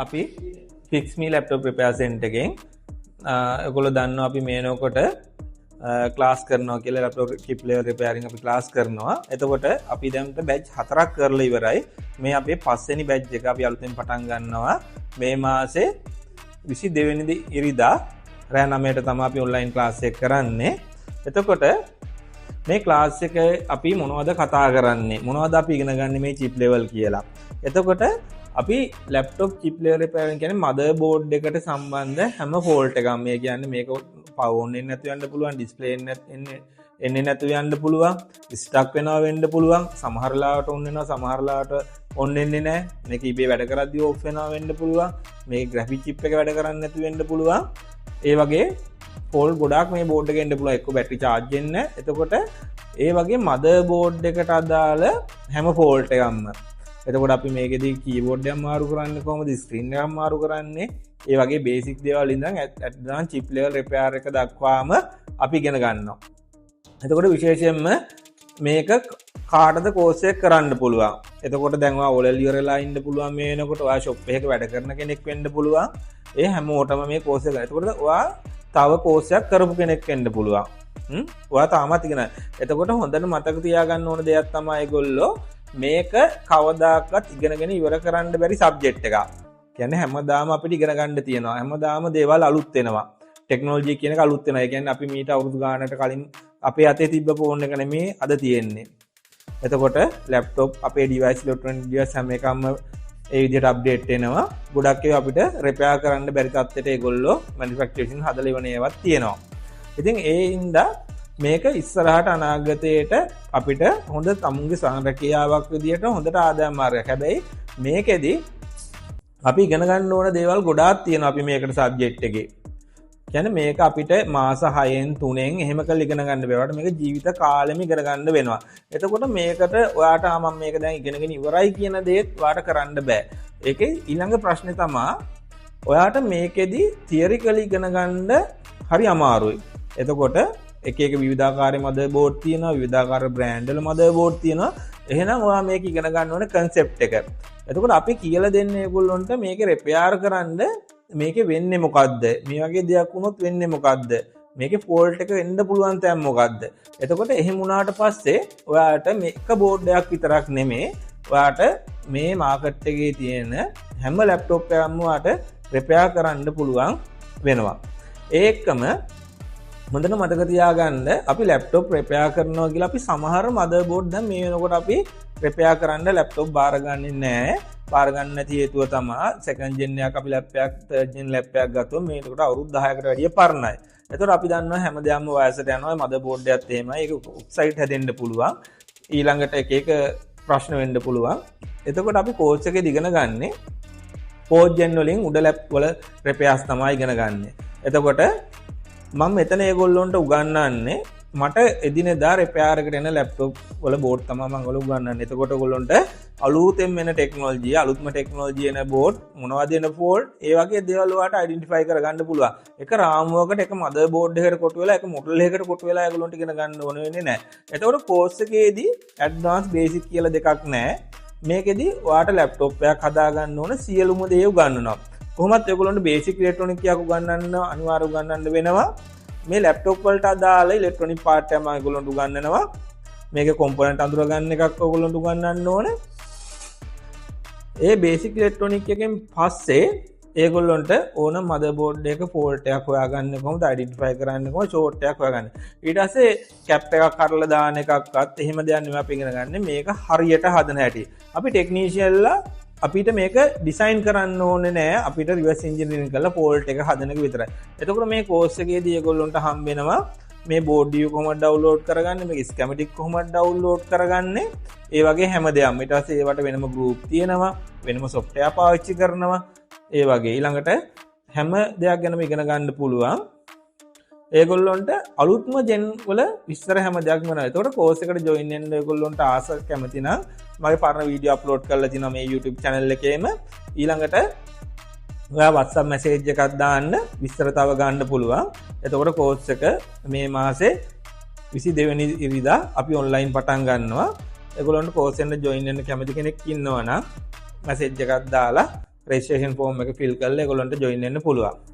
අපි ෆික්ස්මී laptop repair centre එකෙන් ඔයගොල්ලෝ දන්නවා අපි මේනකොට ක්ලාස් කරනවා කියලා ලැප්ටොප් චිප් ලෙවල් රිපෙයාරින් අපි ක්ලාස් කරනවා. එතකොට අපි දැන් බැච් 4ක් කරලා ඉවරයි. මේ අපේ 5 වෙනි බැච් එක අපි අලුතෙන් පටන් ගන්නවා. මේ මාසේ 22 වෙනිදා ඉරිදා රෑ 9ට තමයි අපි ඔන්ලයින් ක්ලාස් එක කරන්නේ. එතකොට මේ ක්ලාස් එක අපි මොනවද කතා කරන්නේ? මොනවද අපි ඉගෙන ගන්න මේ චිප් ලෙවල් කියලා. එතකොට අපි ලැප්ටොප් චිප් ලෙවල් රිපෙයාරින් කියන්නේ මදර් බෝඩ් එකට සම්බන්ධ හැම ෆෝල්ට් එකක්ම. මේ කියන්නේ මේක පවර් ඔන් වෙන්නේ නැතුව යන්න පුළුවන්, ඩිස්ප්ලේ එන්නේ නැතුව යන්න පුළුවන්, ස්ටක් වෙනවා වෙන්න පුළුවන්, සමහර ලාවට ඔන් වෙනවා, සමහර ලාවට ඔන් වෙන්නේ නැහැ. මේක ඉබේ වැඩ කරද්දී ඔෆ් වෙනවා වෙන්න පුළුවන්. මේ ග්‍රැෆික් චිප් එක වැඩ කරන්නේ නැතුව වෙන්න පුළුවන්. ඒ වගේ ෆෝල්ට් ගොඩාක් මේ බෝඩ් එකේ එන්න පුළුවන්. එක්ක බැටරි charge වෙන්නේ නැහැ. එතකොට ඒ වගේ මදර් බෝඩ් එකට අදාළ හැම ෆෝල්ට් එකක්ම. එතකොට අපි මේකෙදී කීබෝඩ් එක මාරු කරන්නේ කොහොමද? ස්ක්‍රීන් එක මාරු කරන්නේ. ඒ වගේ බේසික් දේවල් ඉඳන් ඇඩ්වාන්ස් චිප් ලෙවල් රිපෙයාර් එක දක්වාම අපි ඉගෙන ගන්නවා. එතකොට විශේෂයෙන්ම මේක කාටද කෝස් එක කරන්න පුළුවන්. එතකොට දැන් ඔයා OLL ඉවරලා ඉන්න පුළුවන්. මේ වෙනකොට ඔයා ෂොප් එකක වැඩ කරන කෙනෙක් වෙන්න පුළුවන්. ඒ හැමෝටම මේ කෝස් එක. එතකොට ඔයා තව කෝස් එකක් කරපු කෙනෙක් වෙන්න පුළුවන්. ඔයා තාමත් ඉගෙන. එතකොට හොඳට මතක තියාගන්න ඕන දෙයක් තමයි ඒගොල්ලෝ මේක කවදාකවත් ඉගෙනගෙන ඉවර කරන්න බැරි සබ්ජෙක්ට් එකක්. කියන්නේ හැමදාම අපිට ඉගෙන ගන්න තියෙනවා. හැමදාම දේවල් අලුත් වෙනවා. ටෙක්නොලොජි කියන එක අලුත් වෙනවා. ඒ කියන්නේ අපි මීට අවුරුදු ගානකට කලින් අපේ අතේ තිබ්බ ෆෝන් එක නෙමේ අද තියෙන්නේ. එතකොට ලැප්ටොප් අපේ ඩිවයිස් ඉලෙක්ට්‍රොනික ඩිවයිස් හැම එකම ඒ විදිහට අප්ඩේට් වෙනවා. ගොඩක් ඒවා අපිට රිපෙයාර් කරන්න බැරි තත්ත්වයට ඒගොල්ලෝ මැනුෆැක්චරින් හදලා ඉවන ඒවාත් තියෙනවා. ඉතින් ඒ හින්දා මේක ඉස්සරහට අනාගතයට අපිට හොඳ තමුන්ගේ සංරක්ෂාවක් විදියට හොඳට ආදායම් මාර්ගයක්. හැබැයි මේකෙදි අපි ඉගෙන ගන්න ඕන දේවල් ගොඩාක් තියෙනවා අපි මේකට සබ්ජෙක්ට් එකේ. කියන්නේ මේක අපිට මාස 6න් 3න් එහෙම කරලා ඉගෙන ගන්න බෑ. මේක ජීවිත කාලෙම ඉගෙන ගන්න වෙනවා. එතකොට මේකට ඔයාට මම මේක දැන් ඉගෙනගෙන ඉවරයි කියන දේත් ඔයාට කරන්න බෑ. ඒකේ ඊළඟ ප්‍රශ්නේ තමයි ඔයාට මේකෙදි තියරිකලි ඉගෙන ගන්න හරි අමාරුයි. එතකොට එක එක විවිධාකාරයේ මදර් බෝඩ් තියෙනවා, විවිධාකාර බ්‍රෑන්ඩ් වල මදර් බෝඩ් තියෙනවා. එහෙනම් ඔයා මේක ඉගෙන ගන්න ඕනේ concept එක. එතකොට අපි කියලා දෙන්නේ ඒගොල්ලොන්ට මේක රිපෙයාර් කරන්න මේකේ වෙන්නේ මොකද්ද? මේ වගේ දෙයක් වුණොත් වෙන්නේ මොකද්ද? මේකේ ෆෝල්ට් එක වෙන්න පුළුවන් තැන් මොකද්ද? එතකොට එහෙම වුණාට පස්සේ ඔයාට මේක බෝඩ් එකක් විතරක් නෙමෙයි ඔයාට මේ මාකට් එකේ තියෙන හැම ලැප්ටොප් එකක්ම ඔයාට රිපෙයාර් කරන්න පුළුවන් වෙනවා. ඒකම හොඳට මතක තියාගන්න අපි ලැප්ටොප් රිපෙයාර් කරනවා කියලා අපි සමහර මදර් බෝඩ් දැන් මේ වෙනකොට අපි රිපෙයාර් කරන්න ලැප්ටොප් බාරගන්නේ නැහැ. බාරගන්න නැති හේතුව තමයි සෙකන්ඩ් ජෙන් එකක් අපි ලැප් එකක් තර්ඩ් ජෙන් ලැප් එකක් ගත්තොත් මේකට අවුරුදු 10කට වැඩිය පරණයි. ඒතකොට අපි දන්නවා හැමදාම වයසට යනවා මදර් බෝඩ් එකත් එහෙමයි. ඒක ඔක්සයිඩ් හැදෙන්න පුළුවන්. ඊළඟට එක එක ප්‍රශ්න වෙන්න පුළුවන්. එතකොට අපි කෝස් එකේ ඉගෙන ගන්නේ ෆෝර්ත් ජෙන් වලින් උඩ ලැප් වල රිපෙයාර්ස් තමයි ඉගෙන ගන්න. එතකොට මම මෙතන ඒගොල්ලොන්ට උගන්වන්නේ මට එදිනෙදා රිපෙයාර් එකට එන ලැප්ටොප් වල බෝඩ් තමයි මම ඔයගොල්ලෝ උගන්වන්නේ. එතකොට ඔයගොල්ලොන්ට අලුතෙන් එන ටෙක්නොලොජි, අලුත්ම ටෙක්නොලොජි එන බෝඩ් මොනවද එන ෆෝල්ට්, ඒ වගේ දේවල් ඔයාලට අයිඩෙන්ටිෆයි කරගන්න පුළුවන්. එක රාමුවකට එක මදර් බෝඩ් එකකට කොටු වෙලා එක මොඩල් එකකට කොටු වෙලා ඒගොල්ලොන්ට ඉගෙන ගන්න ඕන වෙන්නේ නැහැ. එතකොට කෝස් එකේදී ඇඩ්වාන්ස් බේසික් කියලා දෙකක් නැහැ. මේකෙදී ඔයාට ලැප්ටොප් එකක් හදා ගන්න ඕන සියලුම දේ උගන්වනවා. කොහොමත් ඔයගොල්ලොන්ට බේසික් ඉලෙක්ට්‍රොනික කියක් උගන්වන්න අනිවාර්ය උගන්වන්න වෙනවා. මේ ලැප්ටොප් වලට අදාළ ඉලෙක්ට්‍රොනික පාර්ට් එකම ඔයගොල්ලොන්ට උගන්වනවා. මේකේ කොම්පොනන්ට් අඳුර ගන්න එකක් ඔයගොල්ලොන්ට උගන්වන්න ඕන. ඒ බේසික් ඉලෙක්ට්‍රොනික එකෙන් පස්සේ ඒගොල්ලොන්ට ඕන මදර් බෝඩ් එක ෆෝල්ට් එකක් හොයාගන්න කොහොමද අයිඩෙන්ටිෆයි කරන්න කොහොමද ෂෝට් එකක් හොයාගන්න. ඊට පස්සේ කැප් එකක් කරලා දාන එකක්වත් එහෙම දෙයක් නෙමෙයි අපි ඉගෙන ගන්න. මේක හරියට හදන හැටි. අපි ටෙක්නීෂියන්ලා අපිට මේක ඩිසයින් කරන්න ඕනේ නෑ. අපිට රිවර්ස් එන්ජිනියරින් කරලා ෆෝල්ට් එක හදන එක විතරයි. එතකොට මේ කෝස් එකේදී ඒගොල්ලොන්ට හම්බ වෙනවා මේ බෝඩ් view කොහොමද ඩවුන්ලෝඩ් කරගන්නේ, මේක ස්කැමැටික් කොහොමද ඩවුන්ලෝඩ් කරගන්නේ, ඒ වගේ හැම දෙයක්ම. ඊට පස්සේ ඒවට වෙනම ගෲප් තියෙනවා, වෙනම සොෆ්ට්වෙයාර් පාවිච්චි කරනවා. ඒ වගේ ඊළඟට හැම දෙයක් ගැනම ඉගෙන ගන්න පුළුවන්. ඒගොල්ලොන්ට අලුත්ම ජෙන් වල විස්තර හැම දෙයක්ම වෙනවා. ඒතකොට කෝස් එකට ජොයින් වෙන්න ඒගොල්ලොන්ට ආස කැමති නම් මගේ පරණ වීඩියෝ අප්ලෝඩ් කරලා තිනවා මේ YouTube channel එකේම. ඊළඟට ඔයා WhatsApp message එකක් දාන්න විස්තර තව ගන්න පුළුවන්. එතකොට කෝස් එක මේ මාසේ 22 වෙනි ඉරිදා අපි ඔන්ලයින් පටන් ගන්නවා. ඒගොල්ලන්ට කෝස් එකට ජොයින් වෙන්න කැමති කෙනෙක් ඉන්නවා නම් message එකක් දාලා රෙජිස්ට්‍රේෂන් ෆෝම් එක ෆිල් කරලා ඒගොල්ලන්ට ජොයින් වෙන්න පුළුවන්.